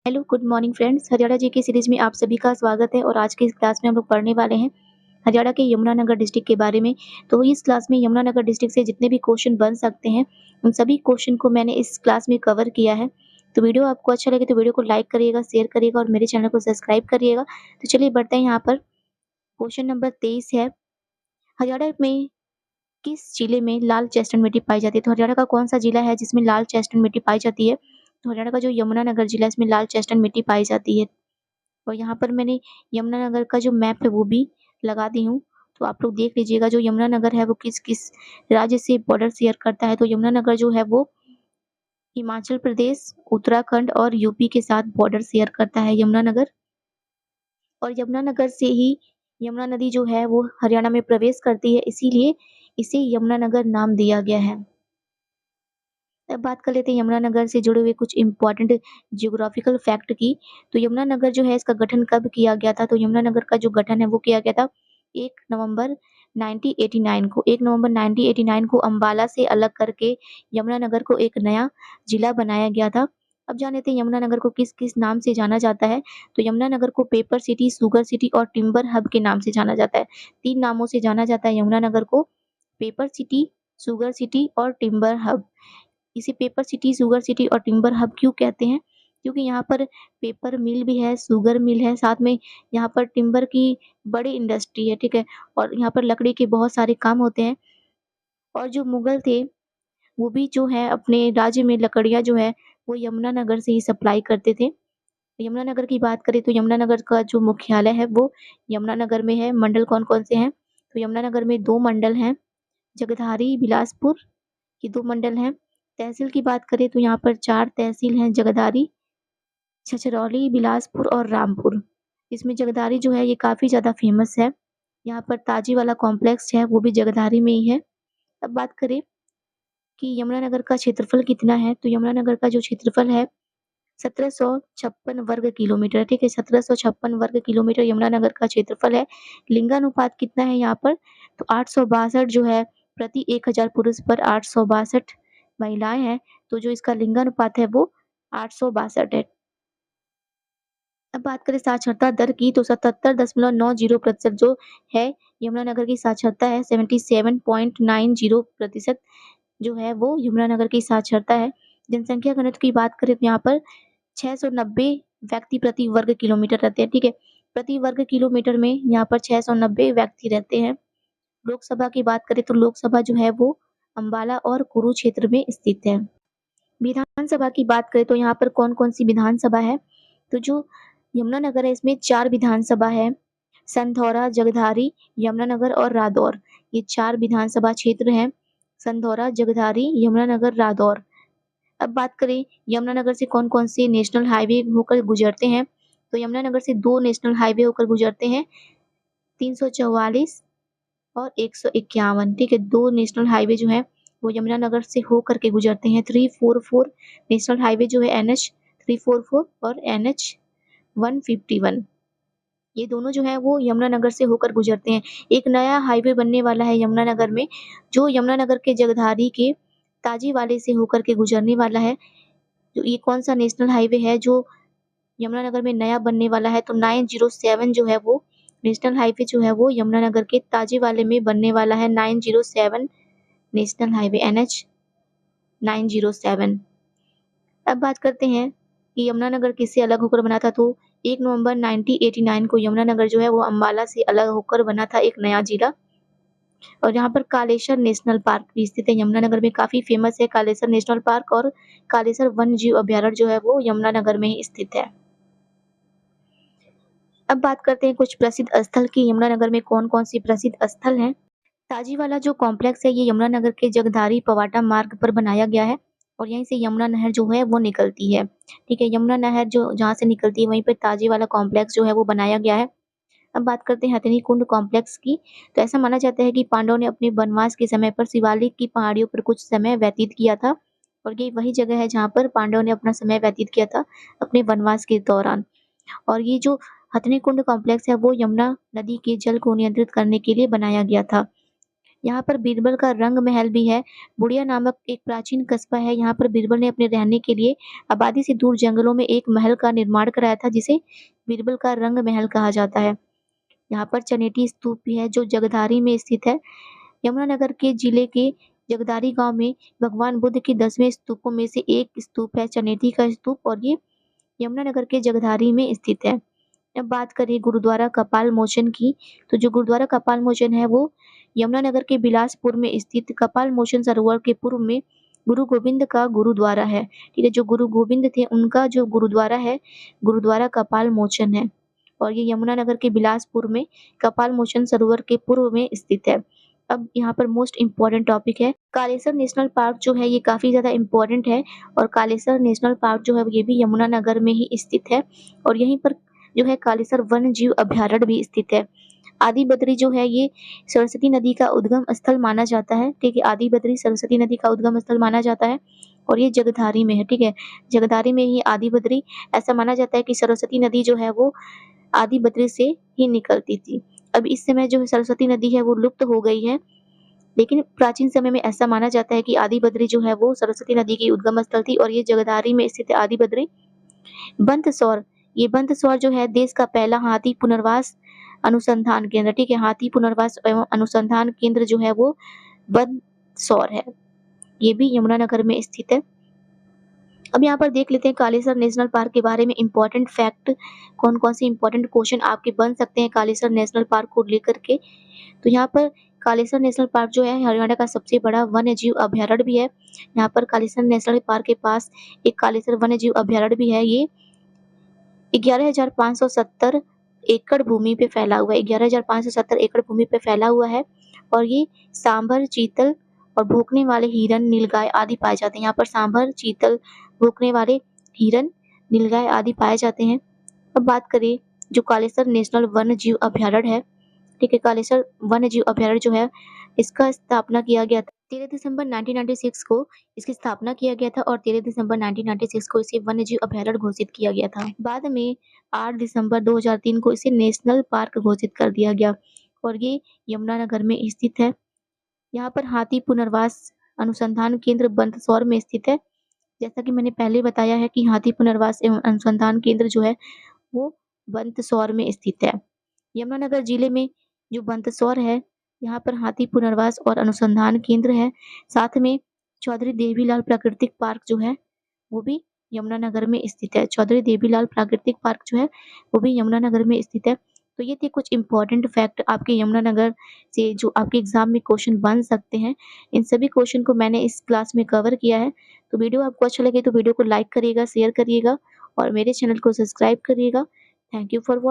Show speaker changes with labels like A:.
A: Hello, good morning friends. Haryana GK series में आप सभी का स्वागत है और आज की इस क्लास में हम लोग पढ़ने वाले हैं हरियाणा के यमुनानगर डिस्ट्रिक्ट के बारे में। तो इस क्लास में यमुनानगर डिस्ट्रिक्ट से जितने भी क्वेश्चन बन सकते हैं, उन सभी क्वेश्चन को मैंने इस क्लास में कवर किया है। तो वीडियो आपको अच्छा लगे तो वीडियो को लाइक करिएगा, शेयर करिएगा और मेरे चैनल को सब्सक्राइब करिएगा। तो चलिए बढ़ते हैं यहाँ पर। क्वेश्चन नंबर 23 है, हरियाणा में किस जिले में लाल चेस्टनट मिट्टी पाई जाती है? तो हरियाणा का कौन सा जिला है जिसमें लाल चेस्टनट मिट्टी पाई जाती है? तो हरियाणा का जो यमुनानगर जिला है, इसमें लाल चेस्टनट मिट्टी पाई जाती है। और यहाँ पर मैंने यमुनानगर का जो मैप है वो भी लगा दी हूँ, तो आप लोग देख लीजिएगा जो यमुनानगर है वो किस-किस राज्य से बॉर्डर शेयर करता है। तो यमुनानगर जो है वो हिमाचल प्रदेश, उत्तराखंड और यूपी के साथ बॉर्डर शेयर करता है यमुनानगर। और यमुनानगर से ही यमुना नदी जो है वो हरियाणा में प्रवेश करती है, इसीलिए इसे यमुनानगर नाम दिया गया है। अब बात कर लेते हैं यमुनानगर से जुड़े हुए कुछ इम्पोर्टेंट ज्योग्राफिकल फैक्ट की। तो यमुनानगर जो है इसका गठन कब किया गया था? तो यमुनानगर का जो गठन है वो किया गया था 1 नवंबर 1989 को। 1 नवंबर 1989 को अम्बाला से अलग करके यमुनानगर को एक नया जिला बनाया गया था। अब जान लेते हैं यमुनानगर को किस-किस नाम से जाना जाता है। तो यमुनानगर को पेपर सिटी, शुगर सिटी और टिम्बर हब के नाम से जाना जाता है। 3 नामों से जाना जाता है यमुनानगर को, पेपर सिटी, शुगर सिटी और टिम्बर हब। इसे पेपर सिटी, शुगर सिटी और टिम्बर हब क्यों कहते हैं? क्योंकि यहाँ पर पेपर मिल भी है, शुगर मिल है, साथ में यहाँ पर टिम्बर की बड़ी इंडस्ट्री है, ठीक है? और यहाँ पर लकड़ी के बहुत सारे काम होते हैं। और जो मुगल थे, वो भी जो है अपने राज्य में लकड़ियाँ जो है, वो यमुनानगर से ही सप्लाई करते थे। यमुनानगर की बात करें तो यमुनानगर का जो मुख्यालय है वो यमुनानगर में है। मंडल कौन-कौन से हैं? तो यमुनानगर में 2 मंडल हैं, जगधारी, बिलासपुर, ये 2 मंडल हैं। तहसील की बात करें तो यहाँ पर 4 तहसील हैं, जगदारी, छछरौली, बिलासपुर और रामपुर। इसमें जगदारी जो है ये काफ़ी ज़्यादा फ़ेमस है। यहाँ पर ताजी वाला कॉम्प्लेक्स है वो भी जगदारी में ही है। अब बात करें कि यमुनानगर का क्षेत्रफल कितना है? तो यमुनानगर का जो क्षेत्रफल है 1756 वर्ग किलोमीटर, ठीक है? 1756 वर्ग किलोमीटर यमुनानगर का क्षेत्रफल है। लिंगानुपात कितना है यहाँ पर? तो 862 जो है प्रति 1000 पुरुष पर 862 महिलाएँ हैं, तो जो इसका लिंगानुपात है वो 862 है। अब बात करें साक्षरता दर की तो 77.90% जो है यमुनानगर की साक्षरता है, 77.90% जो है वो यमुनानगर की साक्षरता है। जनसंख्या घनत्व की बात करें तो यहाँ पर 690 व्यक्ति प्रति वर्ग किलोमीटर रहते हैं, ठीक है? प्रति वर्ग किलोमीटर में यहाँ पर 690 व्यक्ति रहते हैं। लोकसभा की बात करें तो लोकसभा जो है वो अम्बाला और कुरुक्षेत्र में स्थित है। विधानसभा की बात करें तो यहाँ पर कौन-कौन सी विधानसभा है? तो जो यमुनानगर है इसमें 4 विधानसभा है, संधौरा, जगधारी, यमुनानगर और रादौर। ये 4 विधानसभा क्षेत्र हैं, संधौरा, जगधारी, यमुनानगर, रादौर। अब बात करें यमुनानगर से कौन-कौन से नेशनल हाईवे होकर गुजरते हैं, तो यमुनानगर से 2 नेशनल हाईवे होकर गुजरते हैं, 344 और 151, ठीक है? 2 नेशनल हाईवे जो हैं वो यमुनानगर से होकर के गुजरते हैं। 344 नेशनल हाईवे जो है एनएच 344 और एनएच 151, ये दोनों जो हैं वो यमुनानगर से होकर गुजरते हैं। एक नया हाईवे बनने वाला है यमुनानगर में, जो यमुनानगर के जगधारी के ताजीवाले से होकर के गुजरने वाला है। तो ये कौन-सा नेशनल हाईवे है जो यमुनानगर में नया बनने वाला है? तो 907 जो है वो नेशनल हाईवे जो है वो यमुनानगर के ताजीवाले में बनने वाला है। 907 नेशनल हाईवे एनएच 907। अब बात करते हैं कि यमुनानगर किससे अलग होकर बना था? तो 1 नवंबर 1989 को यमुनानगर जो है वो अम्बाला से अलग होकर बना था एक नया जिला। और यहाँ पर कालेसर नेशनल पार्क भी स्थित है यमुनानगर में, काफ़ी फ़ेमस है कालेसर नेशनल पार्क। और कालेसर वन्य जीव अभयारण्य जो है वो यमुनानगर में ही स्थित है। अब बात करते हैं कुछ प्रसिद्ध स्थल की, यमुनानगर में कौन-कौन सी प्रसिद्ध स्थल हैं। ताजीवाला जो कॉम्प्लेक्स है ये यमुनानगर के जगधारी पवाटा मार्ग पर बनाया गया है और यहीं से यमुना नहर जो है वो निकलती है, ठीक है? यमुना नहर जो जहाँ से निकलती है वहीं पे ताजीवाला कॉम्प्लेक्स जो है वो बनाया गया है। अब बात करते हैं हथिनी कुंड कॉम्प्लेक्स की। तो ऐसा माना जाता है कि पांडवों ने अपने वनवास के समय पर शिवालिक की पहाड़ियों पर कुछ समय व्यतीत किया था और ये वही जगह है जहाँ पर पांडवों ने अपना समय व्यतीत किया था अपने वनवास के दौरान। और ये जो हथिनी कुंड कॉम्प्लेक्स है वो यमुना नदी के जल को नियंत्रित करने के लिए बनाया गया था। यहाँ पर बीरबल का रंग महल भी है। बुढ़िया नामक एक प्राचीन कस्बा है। यहाँ पर बीरबल ने अपने रहने के लिए आबादी से दूर जंगलों में एक महल का निर्माण कराया था, जिसे बीरबल का रंग महल कहा जाता है। यहाँ पर चनेटी स्तूप भी है, जो जगधारी में स्थित है। यमुनानगर के जिले के जगदारी गांव में भगवान बुद्ध के 10वें स्तूपों में से एक स्तूप है, चनेटी का स्तूप, और ये यमुनानगर के जगधारी में स्थित है। अब बात करें गुरुद्वारा कपाल मोचन की, तो जो गुरुद्वारा कपाल मोचन है वो यमुनानगर के बिलासपुर में स्थित कपाल मोचन सरोवर के पूर्व में गुरु गोविंद का गुरुद्वारा है। ठीक है, जो गुरु गोविंद थे उनका जो गुरुद्वारा है, गुरुद्वारा कपाल मोचन है, और ये यमुनानगर के बिलासपुर में कपाल मोचन सरोवर के पूर्व में स्थित है। अब यहाँ पर मोस्ट इम्पोर्टेंट टॉपिक है कालेसर नेशनल पार्क, जो है ये काफी ज्यादा इम्पोर्टेंट है। और कालेसर नेशनल पार्क जो है ये भी यमुनानगर में ही स्थित है, और यहीं पर जो है कालेसर वन्य जीव अभ्यारण्य भी स्थित है। आदि बद्री जो है ये सरस्वती नदी का उद्गम स्थल माना जाता है। ठीक है, आदि बद्री सरस्वती नदी का उद्गम स्थल माना जाता है, और ये जगधारी में है। ठीक है, जगधारी में ही आदि बद्री, ऐसा माना जाता है कि सरस्वती नदी जो है वो आदि बद्री से ही निकलती थी। अब इस समय जो सरस्वती नदी है वो लुप्त हो गई है, लेकिन प्राचीन समय में ऐसा माना जाता है कि आदि बद्री जो है वो सरस्वती नदी की उद्गम स्थल थी, और ये जगधारी में स्थित है आदि बद्री। बंतसौर, ये बंतसौर जो है देश का पहला हाथी पुनर्वास अनुसंधान केंद्र। ठीक है, हाथी पुनर्वास एवं अनुसंधान केंद्र जो है वो बंतसौर है, ये भी यमुनानगर में स्थित है। अब यहाँ पर देख लेते हैं कालेसर नेशनल पार्क के बारे में इम्पोर्टेंट फैक्ट, कौन कौन से इम्पोर्टेंट क्वेश्चन आपके बन सकते हैं कालेसर नेशनल पार्क को लेकर के। तो यहाँ पर कालेसर नेशनल पार्क जो है हरियाणा का सबसे बड़ा वन्य जीव अभ्यारण्य भी है। यहाँ पर कालेसर नेशनल पार्क के पास एक कालेसर वन्य जीव अभ्यारण्य भी है। ये 11,570 एकड़ भूमि पे फैला हुआ है। 11,570 एकड़ भूमि पे फैला हुआ है, और ये सांभर, चीतल और भौंकने वाले हिरन, नीलगाय आदि पाए जाते हैं। यहाँ पर सांभर, चीतल, भौंकने वाले हिरन, नीलगाय आदि पाए जाते हैं। अब बात करें जो कालेसर नेशनल वन्य जीव अभ्यारण्य है। ठीक है, कालेसर वन्य जीव अभ्यारण्य जो है इसका स्थापना किया गया था 13 दिसंबर 1996 को इसकी स्थापना किया गया था, और 13 दिसंबर 1996 को इसे वन्य जीव अभ्यारण्य घोषित किया गया था। बाद में 8 दिसंबर 2003 को इसे नेशनल पार्क घोषित कर दिया गया, और ये यमुनानगर में स्थित है। यहाँ पर हाथी पुनर्वास अनुसंधान केंद्र बंतसौर में स्थित है। जैसा कि मैंने पहले बताया है कि हाथी पुनर्वास एवं अनुसंधान केंद्र जो है वो बंतसौर में स्थित है। यमुनानगर जिले में जो बंतसौर है, यहाँ पर हाथी पुनर्वास और अनुसंधान केंद्र है। साथ में चौधरी देवीलाल प्राकृतिक पार्क जो है वो भी यमुनानगर में स्थित है। चौधरी देवीलाल प्राकृतिक पार्क जो है वो भी यमुनानगर में स्थित है। तो ये थे कुछ इंपॉर्टेंट फैक्ट आपके यमुनानगर से जो आपके एग्जाम में क्वेश्चन बन सकते हैं। इन सभी क्वेश्चन को मैंने इस क्लास में कवर किया है। तो वीडियो आपको अच्छा लगे तो वीडियो को लाइक करिएगा, शेयर करिएगा, और मेरे चैनल को सब्सक्राइब करिएगा। Thank you for